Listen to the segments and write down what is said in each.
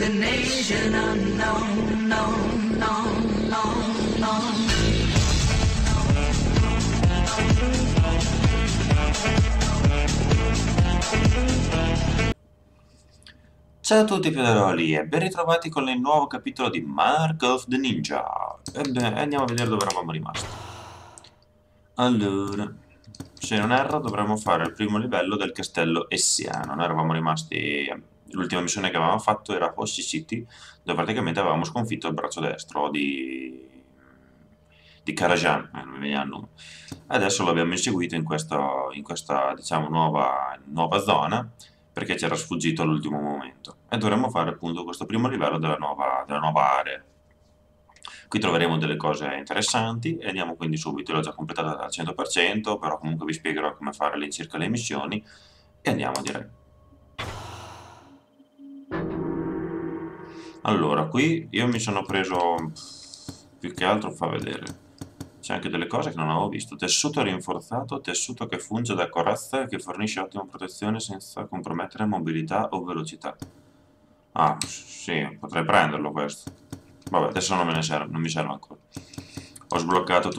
destination unknown, known, known, known, known. Ciao a tutti Piederoli e ben ritrovati con il nuovo capitolo di Mark of the Ninja. Ebbene, andiamo a vedere dove eravamo rimasti. Allora, se non erro dovremmo fare il primo livello del castello Essiano. Noi eravamo rimasti... L'ultima missione che avevamo fatto era Hoshi City, dove praticamente avevamo sconfitto il braccio destro di Karajan, non mi veniva il nome. Adesso lo abbiamo inseguito in questa diciamo, nuova zona, perché c'era sfuggito all'ultimo momento. E dovremmo fare appunto questo primo livello della nuova area. Qui troveremo delle cose interessanti e andiamo quindi subito, l'ho già completata al 100%, però comunque vi spiegherò come fare all'incirca le missioni e andiamo direi. Allora, qui io mi sono preso, più che altro fa vedere, c'è anche delle cose che non avevo visto. Tessuto rinforzato, tessuto che funge da corazza e che fornisce ottima protezione senza compromettere mobilità o velocità. Ah, sì, potrei prenderlo questo. Vabbè, adesso non mi serve ancora. Ho sbloccato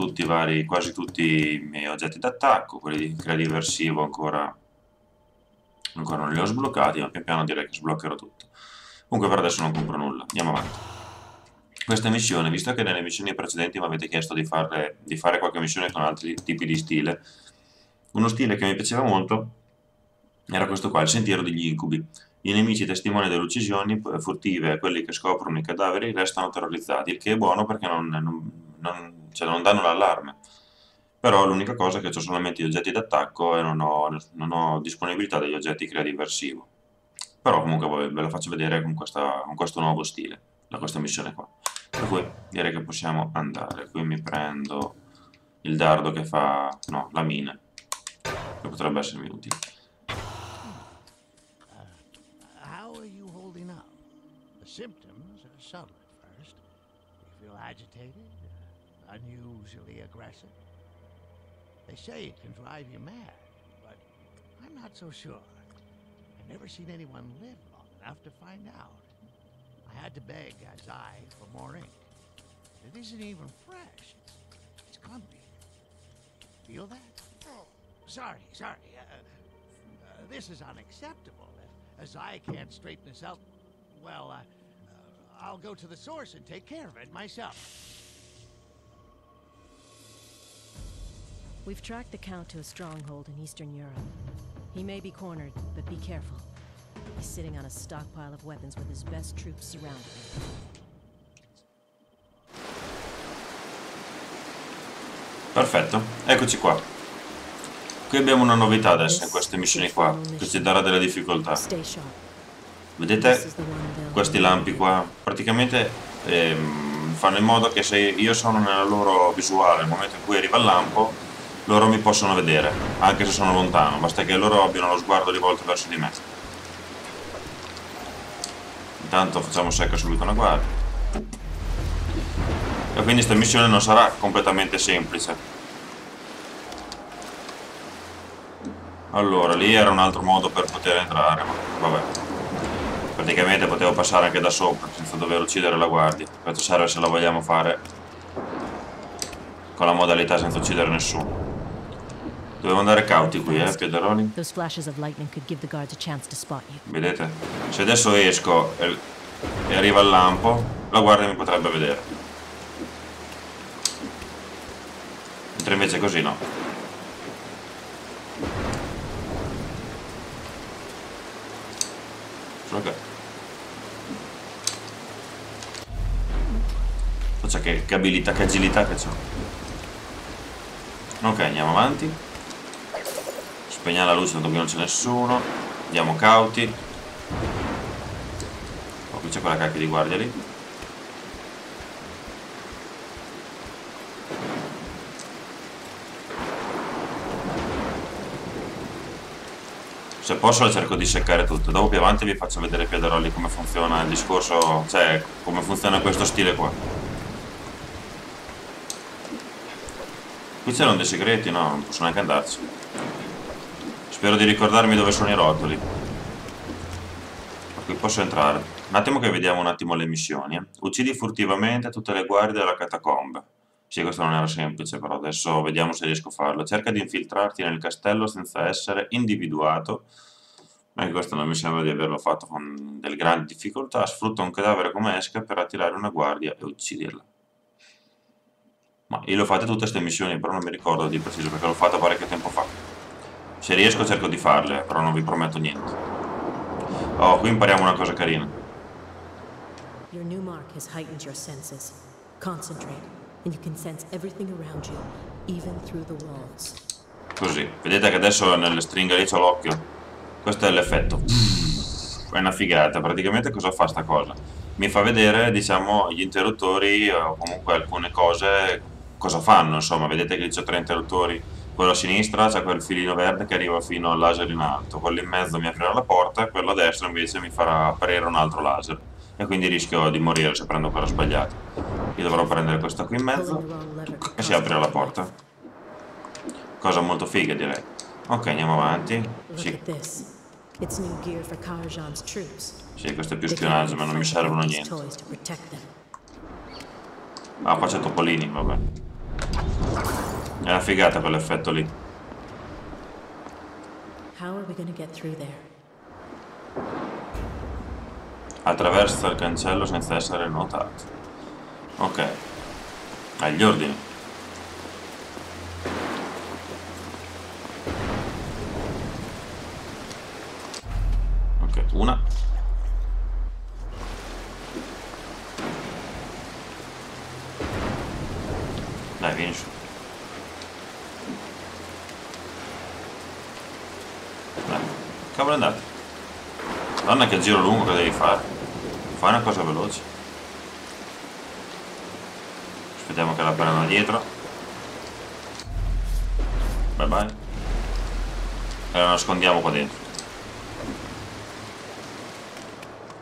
quasi tutti i miei oggetti d'attacco, quelli di crediversivo ancora non li ho sbloccati, ma pian piano direi che sbloccherò tutto. Comunque per adesso non compro nulla, andiamo avanti. Questa missione, visto che nelle missioni precedenti mi avete chiesto di fare qualche missione con altri tipi di stile, uno stile che mi piaceva molto era questo qua, il sentiero degli incubi. I nemici testimoni delle uccisioni furtive e quelli che scoprono i cadaveri restano terrorizzati, il che è buono perché cioè non danno l'allarme. Però l'unica cosa è che ho solamente gli oggetti d'attacco e non ho disponibilità degli oggetti crediversivo. Però comunque ve lo faccio vedere con questo nuovo stile, da questa missione qua. Per cui direi che possiamo andare. Qui mi prendo il dardo che fa... no, la mina, che potrebbe essermi utile. How are you holding up? The symptoms are subtle at first. You feel agitated, unusually aggressive. They say it can drive you mad, but I'm not so sure. I've never seen anyone live long enough to find out. I had to beg Azai for more ink. It isn't even fresh. It's clumpy. Feel that? Oh, sorry. This is unacceptable. If Azai can't straighten us out, well, I'll go to the source and take care of it myself. We've tracked the Count to a stronghold in Eastern Europe. He may be cornered, but be careful. He's sitting on a stockpile of weapons with his best troops surrounding him. Perfetto, eccoci qua. Qui abbiamo una novità adesso in queste missioni qua, che ci darà delle difficoltà. Vedete questi lampi qua? Praticamente fanno in modo che se io sono nella loro visuale nel momento in cui arriva il lampo, loro mi possono vedere, anche se sono lontano, basta che loro abbiano lo sguardo rivolto verso di me. Intanto facciamo secca subito una guardia. E quindi questa missione non sarà completamente semplice. Allora, lì era un altro modo per poter entrare, ma vabbè. Praticamente potevo passare anche da sopra, senza dover uccidere la guardia. Questo serve se la vogliamo fare con la modalità senza uccidere nessuno. Dobbiamo andare cauti qui, Piederoli. Vedete? Se adesso esco e arriva il lampo, la guardia mi potrebbe vedere. Mentre invece così no. Solo che abilità, che agilità che c'ho. Ok, andiamo avanti. Spegniamo la luce tanto che non c'è nessuno. Andiamo cauti. Oh, qui c'è quella cacchia di guardia lì. Se posso cerco di seccare tutto. Dopo più avanti vi faccio vedere Piederoli come funziona il discorso, cioè come funziona questo stile qua. Qui c'erano dei segreti, no, non posso neanche andarci. Spero di ricordarmi dove sono i rotoli. Ma qui posso entrare. Un attimo che vediamo un attimo le missioni. Uccidi furtivamente tutte le guardie della catacomba. Sì, questo non era semplice, però adesso vediamo se riesco a farlo. Cerca di infiltrarti nel castello senza essere individuato. Anche questo non mi sembra di averlo fatto con delle grandi difficoltà. Sfrutta un cadavere come esca per attirare una guardia e ucciderla. Ma io le ho fatte tutte queste missioni, però non mi ricordo di preciso perché l'ho fatta parecchio tempo fa. Se riesco cerco di farle, però non vi prometto niente. Oh, qui impariamo una cosa carina. Your new mark has heightened your senses. Concentrate, and you can sense everything around you, even through the walls. Così, vedete che adesso nelle stringhe lì c'ho l'occhio. Questo è l'effetto. È una figata, praticamente cosa fa sta cosa? Mi fa vedere, diciamo, gli interruttori o comunque alcune cose, cosa fanno, insomma, vedete che c'ho 3 interruttori. Quello a sinistra c'è quel filino verde che arriva fino al laser in alto, quello in mezzo mi aprirà la porta e quello a destra invece mi farà apparire un altro laser. E quindi rischio di morire se prendo quello sbagliato. Io dovrò prendere questo qui in mezzo e si apre la porta. Cosa molto figa, direi. Ok, andiamo avanti. Sì. Sì, questo è più spionaggio, ma non mi servono a niente. Ah, qua c'è Topolini, vabbè. È una figata quell'effetto lì. Attraversa il cancello senza essere notato. Ok. Agli ordini. Ok, una. Dai, vieni su. Dai. Cavolo è andato. Madonna che giro lungo che devi fare. Fai una cosa veloce. Aspettiamo che la prendano dietro. Bye bye. E la nascondiamo qua dentro.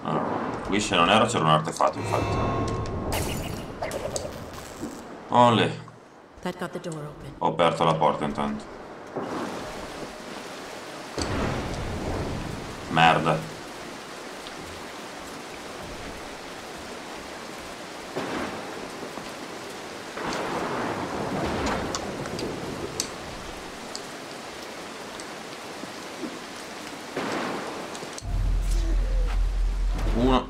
Allora, qui se non ero c'era un artefatto infatti. Olè. Ho aperto la porta intanto. Merda. Uno.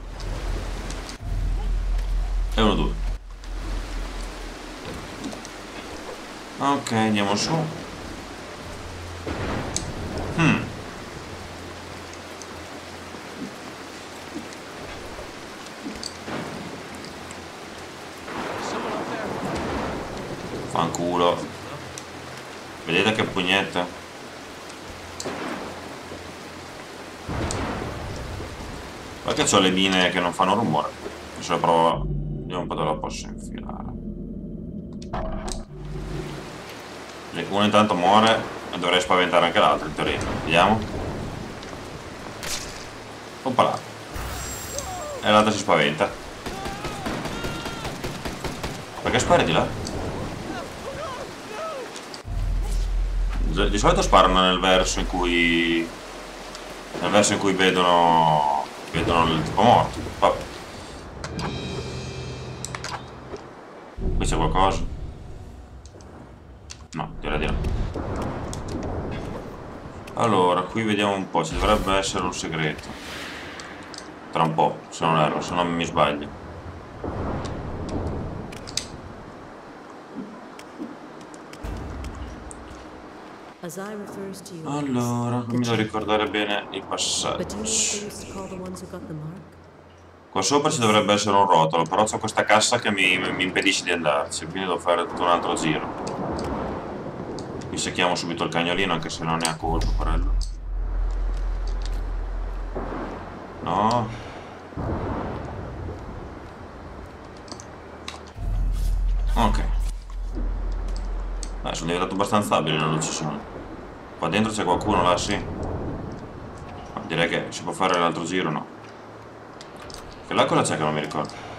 E uno, due. Ok, andiamo su. Fanculo. Vedete che pugnetta? Perché c'ho le mine che non fanno rumore? Se la provo. Vediamo un po' dove la posso infilare. Uno intanto muore e dovrei spaventare anche l'altro in teoria. Vediamo. Oppala. E l'altro si spaventa. Perché spari di là? Di solito sparano nel verso in cui vedono il tipo morto. Vabbè. Qui c'è qualcosa? No, direi di no. Allora, qui vediamo un po', ci dovrebbe essere un segreto. Tra un po', se non erro, se non mi sbaglio. Allora, mi devo ricordare bene il passaggio. Qua sopra ci dovrebbe essere un rotolo, però c'ho questa cassa che mi impedisce di andarci, quindi devo fare tutto un altro giro. Qui secchiamo subito il cagnolino, anche se non ne ha colpa, quello. No. Ok. Sono diventato abbastanza abile nell'uccisione. Qua dentro c'è qualcuno, là sì. Ma direi che si può fare l'altro giro, no? Che là cosa c'è che non mi ricordo?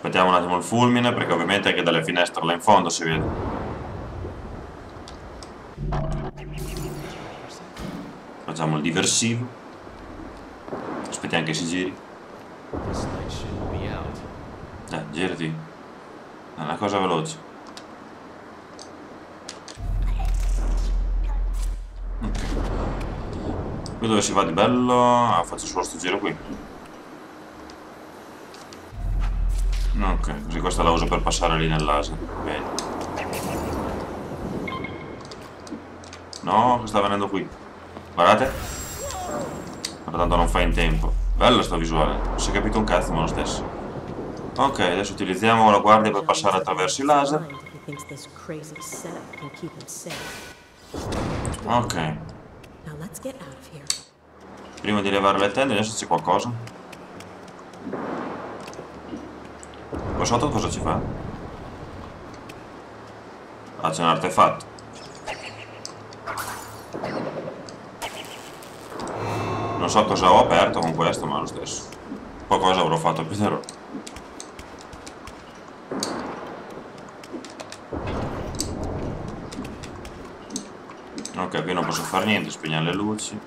Aspettiamo un attimo il fulmine, perché ovviamente anche dalle finestre là in fondo si vede. Facciamo il diversivo. Aspettiamo che si giri. This light shouldn't be out. Girati. È una cosa veloce. Ok. Qui dove si va di bello? Ah, faccio solo sto giro qui. Ok, così questa la uso per passare lì nel laser. Bene. No, sta venendo qui. Guardate. Ma tanto non fa in tempo. Bella sta visuale. Non si è capito un cazzo, ma lo stesso. Ok, adesso utilizziamo la guardia per passare attraverso i laser. He thinks this crazy setup can keep him safe. Ok. Now let's get out of here. Prima di levare le tende, adesso c'è qualcosa. Qua sotto cosa ci fa? Ah, c'è un artefatto. Non so cosa ho aperto con questo, ma è lo stesso. Qualcosa avrò fatto più zero. Ok, qui non posso fare niente, spegniamo le luci.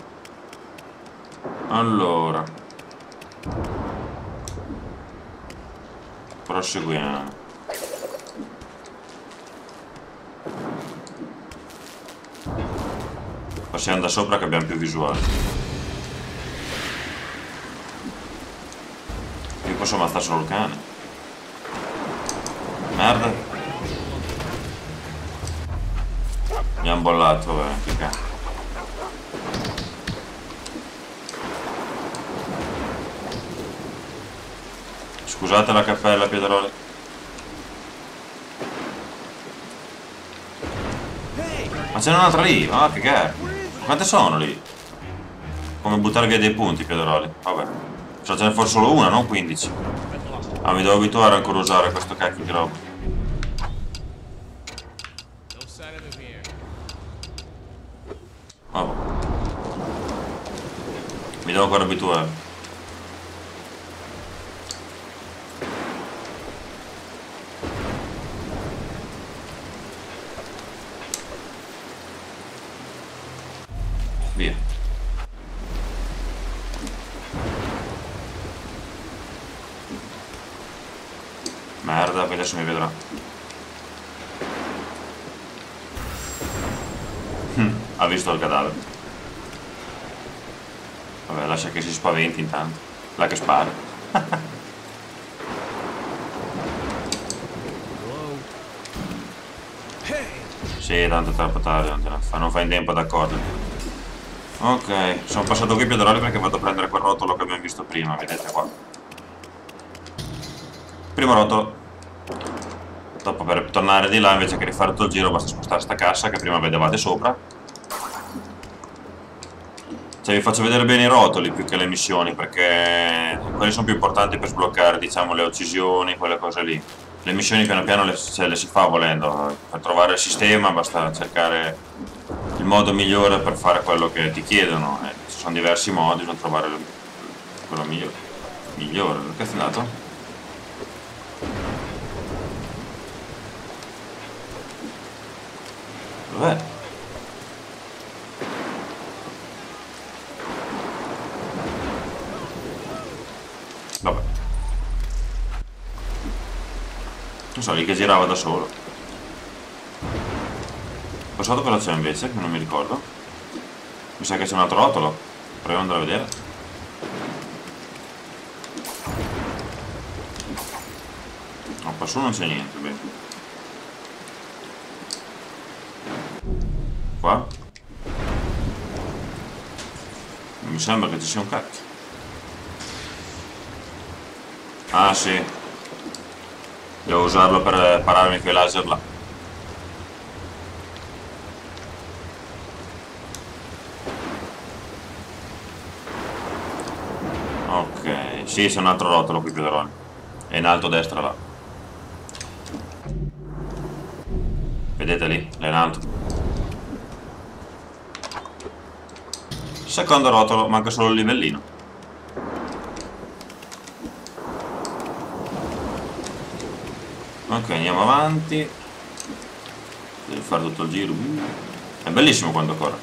Allora. Proseguiamo. Passiamo da sopra che abbiamo più visuale. Io posso ammazzare solo il cane. Merda. Mi hanno bollato, vabbè, che cane. Scusate la cappella, Piedroli. Ma c'è un'altra lì, ma che cazzo? Quante sono lì? Come buttare via dei punti, Piedroli. Vabbè. Ce ne fosse solo una, non 15. Ah, mi devo abituare ancora a usare questo cacchio di roba. No sign of him here. Vabbè. Mi devo ancora abituare. Via. Merda, poi adesso mi vedrà. Ha visto il cadavere. Vabbè, lascia che si spaventi intanto. La che spara. Sì, tanto è troppo tardi, non fa in tempo ad accorgermi. Ok, sono passato qui Piedroli perché vado a prendere quel rotolo che abbiamo visto prima, vedete qua. Primo rotolo. Dopo per tornare di là invece che rifare tutto il giro basta spostare sta cassa che prima vedevate sopra. Cioè vi faccio vedere bene i rotoli più che le missioni perché quelli sono più importanti per sbloccare diciamo le uccisioni, quelle cose lì. Le missioni piano piano le si fa volendo, per trovare il sistema basta cercare il modo migliore per fare quello che ti chiedono. Ci sono diversi modi, bisogna trovare quello migliore. Migliore, che è andato? Dov'è? Vabbè. Non so, lì che girava da solo. Qua sotto cosa c'è invece? Che non mi ricordo. Mi sa che c'è un altro rotolo. Proviamo ad andare a vedere. No, qua su non c'è niente, bene. Qua? Non mi sembra che ci sia un cacchio. Ah sì. Devo usarlo per pararmi quei laser là. Ok, sì, c'è un altro rotolo qui, Piedroni. È in alto a destra là. Vedete lì? È in alto. Secondo rotolo, manca solo il livellino. Ok, andiamo avanti. Devi fare tutto il giro. È bellissimo quando corre.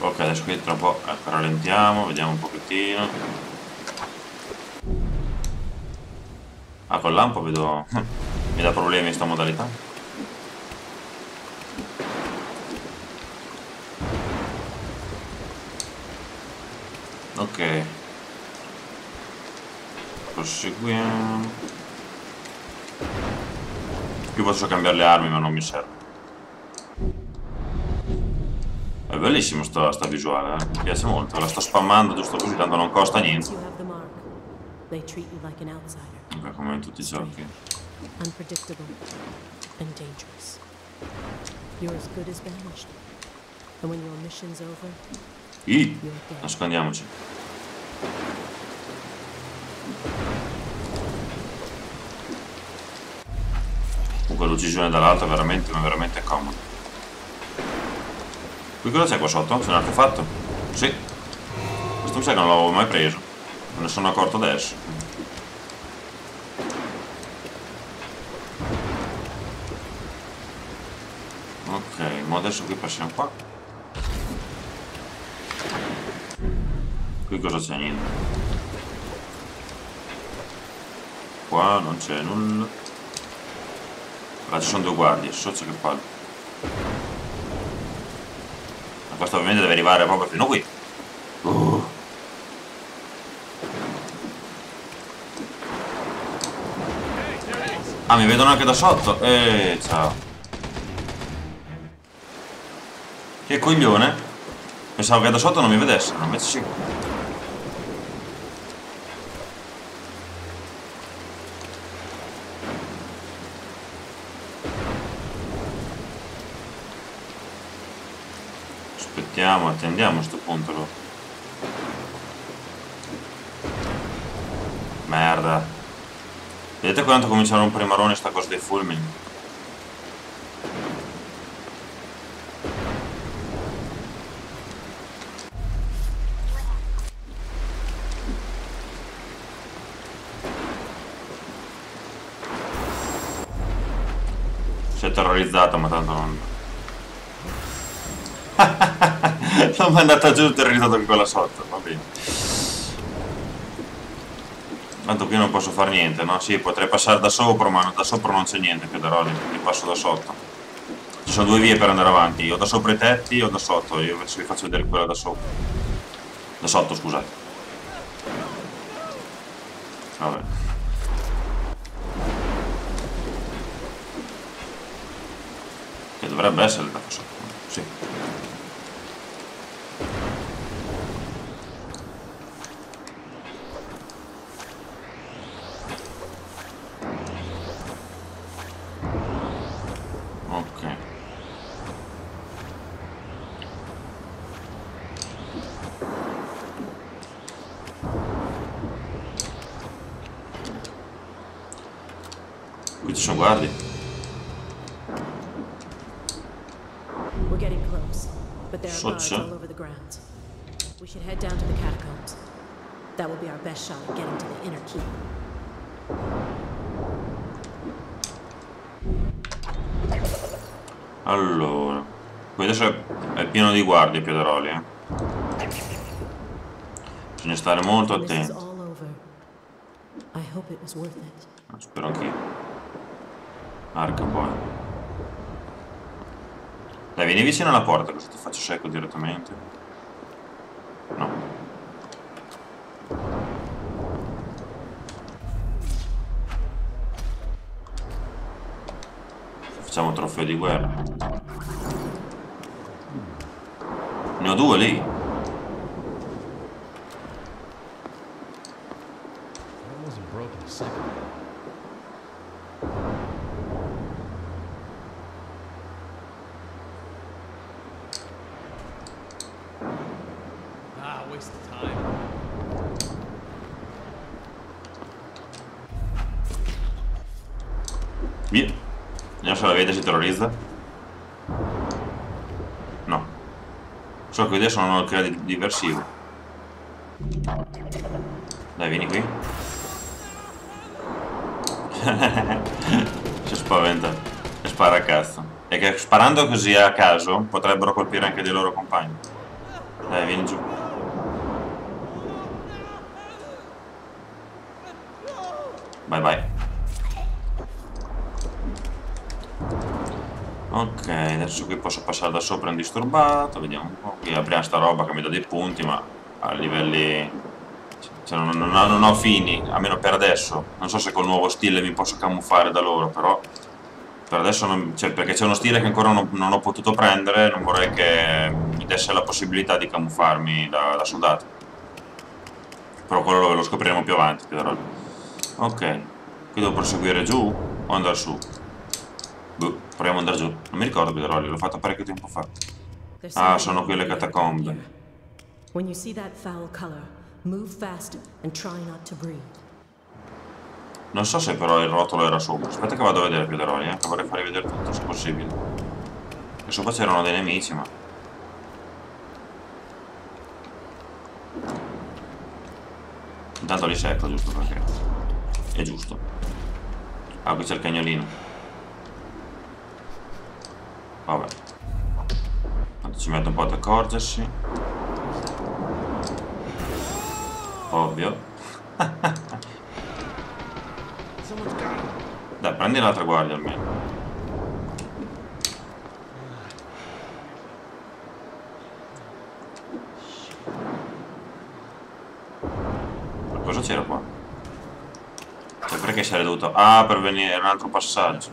Ok, adesso qui tra un po', ecco, rallentiamo, vediamo un pochettino. Ah, col lampo vedo... mi dà problemi in sta modalità. Ok. Proseguiamo. Qui posso cambiare le armi ma non mi serve. È bellissimo sta visuale, mi piace molto. La sto spammando giusto così, tanto non costa niente. You have the mark. They treat you like an outsider. Ok, come in tutti i giochi. Unpredictable and dangerous. You're as good as vanished. And when your mission's over, Nascondiamoci. Comunque l'uccisione dall'alto è veramente comodo. Qui cosa c'è qua sotto? C'è un artefatto? Sì. Questo mi sa che non l'avevo mai preso. Me ne sono accorto adesso. Ok, ma adesso qui passiamo qua. Qui cosa c'è? Niente. Qua non c'è nulla. Là ci sono due guardie, sozzo che palle. Ma questo ovviamente deve arrivare proprio fino qui. Ah, mi vedono anche da sotto. Ciao. Che coglione. Pensavo che da sotto non mi vedessero, invece sì. Aspettiamo, attendiamo a sto punto. Merda. Vedete quanto comincia a rompere i maroni sta cosa dei fulmini? Si è terrorizzato, ma tanto non... L'ho mandata giù terrorizzato anche quella sotto, va bene. Tanto qui non posso fare niente, no? Sì, potrei passare da sopra, ma da sopra non c'è niente più da rolli, quindi passo da sotto. Ci sono due vie per andare avanti, o da sopra i tetti o da sotto. Io adesso vi faccio vedere quella da sopra. Da sotto, scusate. Vabbè. Che dovrebbe essere da sotto, sì. Qui ci sono guardie. we're getting close, but there are guards Soccia. all over the grounds. We should head down to the catacombs. That will be our best shot at getting to the inner keep. Allora, qui adesso è pieno di guardie, Piederoli, eh. Bisogna stare molto This is attenti. all over. I hope it was worth it. Spero anch'io. Arca poi. Dai, vieni vicino alla porta così ti faccio secco direttamente. No. Facciamo un trofeo di guerra. Ne ho due lì. I wasn't broken a second ago. Ah, waste of time. Via. Vediamo se la vede si terrorizza. No. Solo che adesso non ho il credito diversivo. Dai, vieni qui. Si spaventa e spara a cazzo. E che sparando così a caso potrebbero colpire anche dei loro compagni. Dai, vieni giù. Bye bye. Ok, adesso qui posso passare da sopra indisturbato. Vediamo un po'. Qui apriamo sta roba che mi dà dei punti, ma a livelli... Cioè, non ho fini, almeno per adesso. Non so se col nuovo stile mi posso camuffare da loro, però... Per adesso non... Cioè, perché c'è uno stile che ancora non ho potuto prendere, non vorrei che mi desse la possibilità di camuffarmi da soldato. Però quello lo scopriremo più avanti, però. Ok, qui devo proseguire giù o andare su? Boh, proviamo ad andare giù. Non mi ricordo più, l'ho fatto parecchio tempo fa. Ah, sono qui le catacombe. When you see that foul color, move fast and try not to breathe. Non so se però il rotolo era sopra. Aspetta che vado a vedere Piederoli, che vorrei farvi vedere tutto se possibile. E sopra c'erano dei nemici, ma... Intanto li secco, giusto perché... È giusto. Ah, qui c'è il cagnolino. Vabbè. Tanto ci mette un po' ad accorgersi. Ovvio. Dai, prendi l'altra guardia almeno. Ma cosa c'era qua? Cioè, perché sarei dovuto... Ah, per venire un altro passaggio.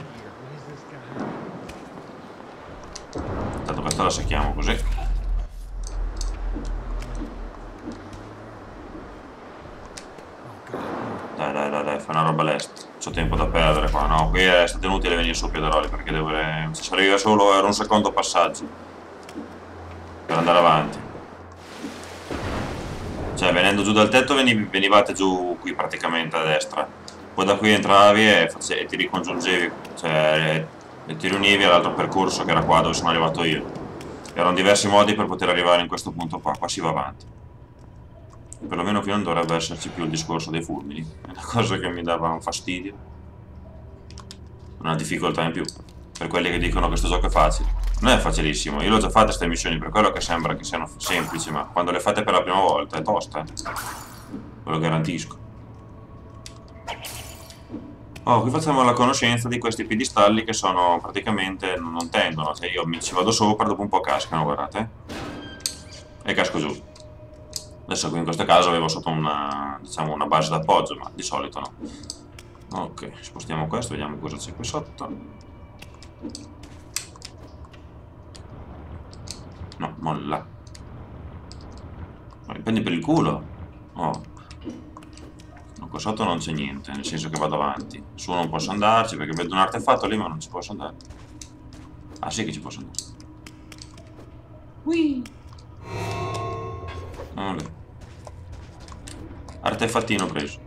Intanto questa la secchiamo così. Dai, fai una roba lesta. C'ho tempo da perdere qua. No, qui è stato inutile venire su Piederoli perché devo... Se arriva solo era un secondo passaggio per andare avanti. Cioè, venendo giù dal tetto venivate giù qui praticamente a destra. Poi da qui entravi e ti ricongiungevi, cioè e ti riunivi all'altro percorso che era qua dove sono arrivato io. Erano diversi modi per poter arrivare in questo punto qua. Qua si va avanti. Perlomeno qui non dovrebbe esserci più il discorso dei fulmini. È una cosa che mi dava un fastidio. Una difficoltà in più. Per quelli che dicono che questo gioco è facile. Non è facilissimo. Io l'ho già fatte queste missioni, per quello che sembra che siano semplici, ma quando le fate per la prima volta è tosta. Ve lo garantisco. Oh, qui facciamo la conoscenza di questi piedistalli che sono praticamente... non tendono. Cioè io ci vado sopra, dopo un po' cascano, guardate. E casco giù. Adesso qui in questo caso avevo sotto una, diciamo, una base d'appoggio, ma di solito no. Ok, spostiamo questo, vediamo cosa c'è qui sotto. No, molla. Ma mi prendi per il culo? Oh. No, qua sotto non c'è niente, nel senso che vado avanti. Su non posso andarci perché vedo un artefatto lì, ma non ci posso andare. Ah sì che ci posso andare. Whee! Vabbè. Artefattino preso.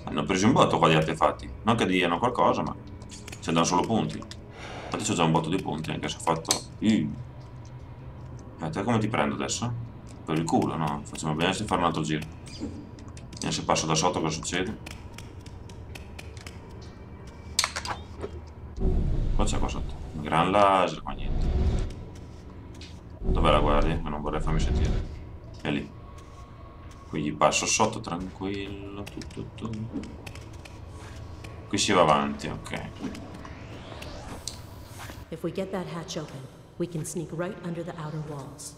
Hanno preso un botto qua di artefatti. Non che diano qualcosa, ma ci danno solo punti. Infatti c'ho già un botto di punti, anche se ho fatto... Aspetta, come ti prendo adesso? Per il culo, no? Facciamo bene se fare un altro giro. Vediamo se passo da sotto cosa succede. Cosa c'è qua sotto? Un gran laser, ma niente. Dov'è la guardia? Ma non vorrei farmi sentire. È lì. Qui gli passo sotto tranquillo. Qui si va avanti, ok. If we get that hatch open, we can sneak right under the outer walls.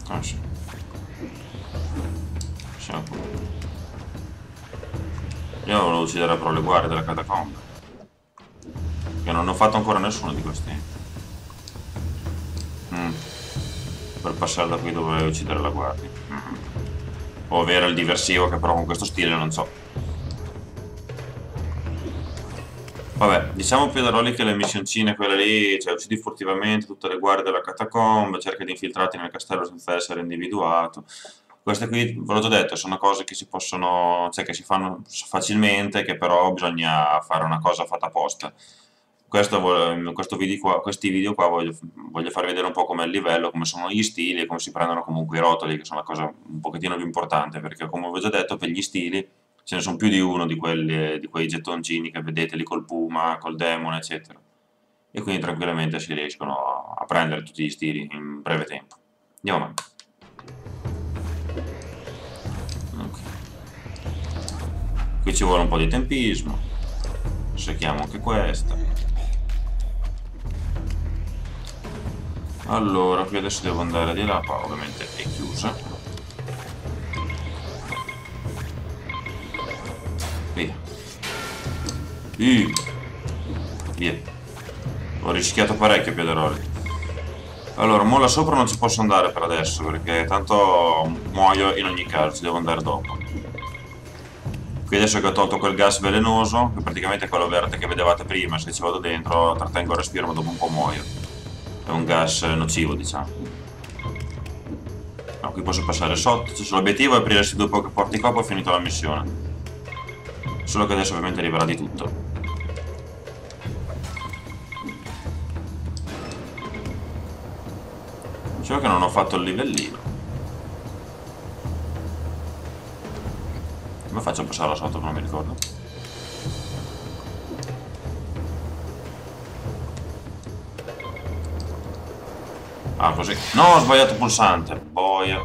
Ah sì. Siamo qua. Io volevo uccidere però le guardie della catacomba. Che non ho fatto ancora nessuno di questi. Per passare da qui dovrei uccidere la guardia. O avere il diversivo che però con questo stile non so. Vabbè, diciamo Piederoli che le missioncine quelle lì, cioè uccidi furtivamente tutte le guardie della catacomba, cerca di infiltrarti nel castello senza essere individuato. Queste qui, ve l'ho già detto, sono cose che si possono, cioè che si fanno facilmente, che però bisogna fare una cosa fatta apposta. Questi video qua voglio farvi vedere un po' com'è il livello, come sono gli stili e come si prendono comunque i rotoli, che sono la cosa un pochettino più importante, perché come vi ho già detto, per gli stili Ce ne sono più di uno di quelli, di quei gettoncini che vedete lì col puma, col demone, eccetera. E quindi tranquillamente si riescono a prendere tutti gli stili in breve tempo. Andiamo avanti. Ok. Qui ci vuole un po' di tempismo. Secchiamo anche questa. Allora, qui adesso devo andare di là, qua ovviamente è chiusa. Via. Via. Ho rischiato parecchio, Piederoli. Allora, mo là sopra non ci posso andare per adesso, perché tanto muoio in ogni caso, ci devo andare dopo. Qui adesso che ho tolto quel gas velenoso, che praticamente è quello verde che vedevate prima, se ci vado dentro trattengo il respiro ma dopo un po' muoio. È un gas nocivo, diciamo. No, qui posso passare sotto, l'obiettivo è aprire questi due porti qua, poi ho finito la missione. Solo che adesso ovviamente arriverà di tutto. Solo che non ho fatto il livellino. Come faccio a passare là sotto? Non mi ricordo. Ah, così. No, ho sbagliato pulsante. Boia.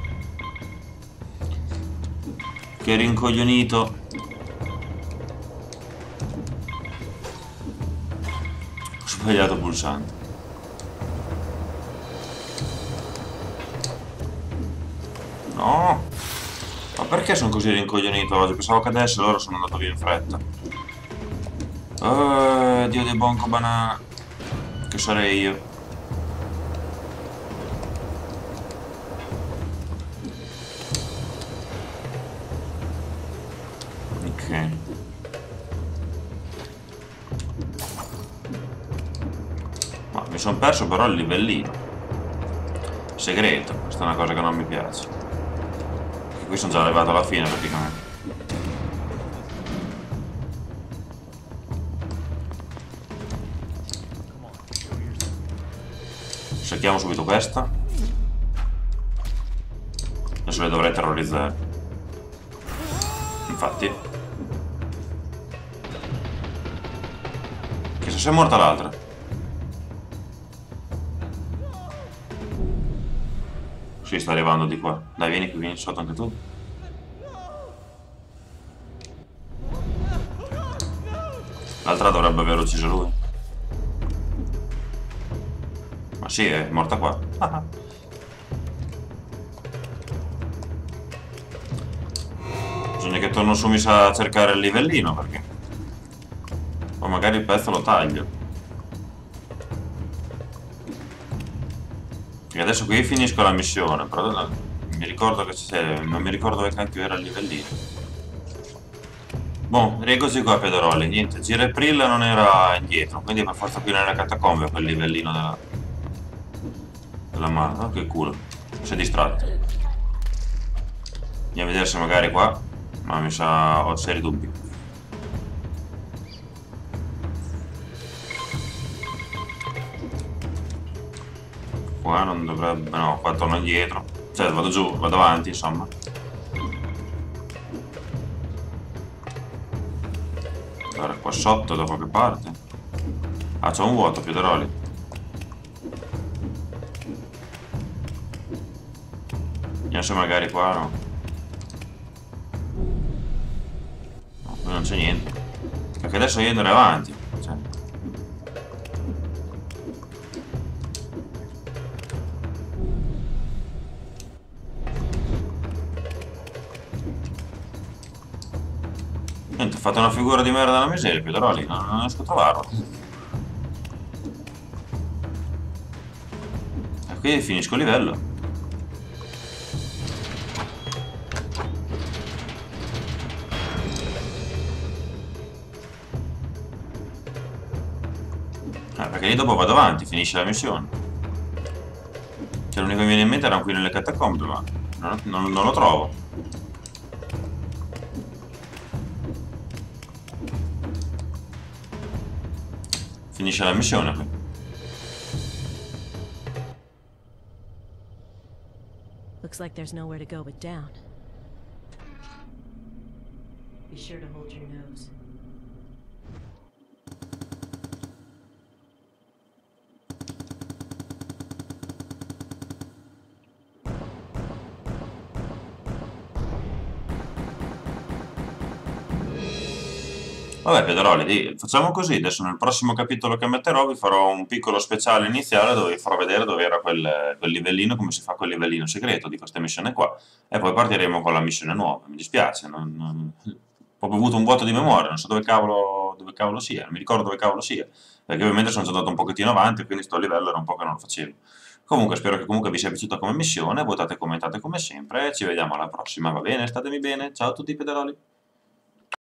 Che rincoglionito. Ho sbagliato pulsante. No. Ma perché sono così rincoglionito oggi? Pensavo che adesso loro sono andato via in fretta. Dio di bonco banana. Che sarei io. Ok. Ma mi sono perso però il livellino. Segreto. Questa è una cosa che non mi piace. Qui sono già arrivato alla fine praticamente. Cerchiamo subito questa. Adesso le dovrei terrorizzare. Infatti. Chissà se è morta l'altra. Sì, sta arrivando di qua. Dai, vieni qui, vieni sotto anche tu. L'altra dovrebbe aver ucciso lui. Ma sì, è morta qua. Bisogna che torno su mi sa a cercare il livellino, perché... O magari il pezzo lo taglio. E adesso qui finisco la missione, però no, mi ricordo che c'è, non mi ricordo dove cacchio era il livellino. Boh, rieccoci qua, Piederoli, niente, Gira e Prilla non era indietro, quindi per forza qui nelle catacombe quel livellino della mano. Oh, che culo, si è distratto. Andiamo a vedere se magari qua, ma mi sa ho seri dubbi. Qua non dovrebbe... no, qua torno indietro. Cioè, vado giù, vado avanti, insomma. Allora, qua sotto, da qualche parte. Ah, c'è un vuoto, Piederoli. Vediamo se magari qua no. No, qui non c'è niente. Perché adesso io andrei avanti. Cioè. Niente, ho fatto una figura di merda della miseria, Piederoli, non riesco a trovarlo. E qui finisco il livello. Perché lì dopo vado avanti, finisce la missione. Cioè l'unico che mi viene in mente era qui nelle catacombe, ma non lo trovo. Finisce la missione qui. Looks like there's nowhere to go but down. Be sure to hold your nose. Vabbè, Pedroli, facciamo così, adesso nel prossimo capitolo che metterò vi farò un piccolo speciale iniziale dove vi farò vedere dove era quel livellino, come si fa quel livellino segreto di questa missione qua, e poi partiremo con la missione nuova. Mi dispiace, ho proprio avuto un vuoto di memoria, non so dove cavolo sia, non mi ricordo dove cavolo sia, perché ovviamente sono già andato un pochettino avanti, quindi sto livello era un po' che non lo facevo. Comunque spero che comunque vi sia piaciuta come missione, votate e commentate come sempre, e ci vediamo alla prossima, va bene? Statemi bene, ciao a tutti pedaloli!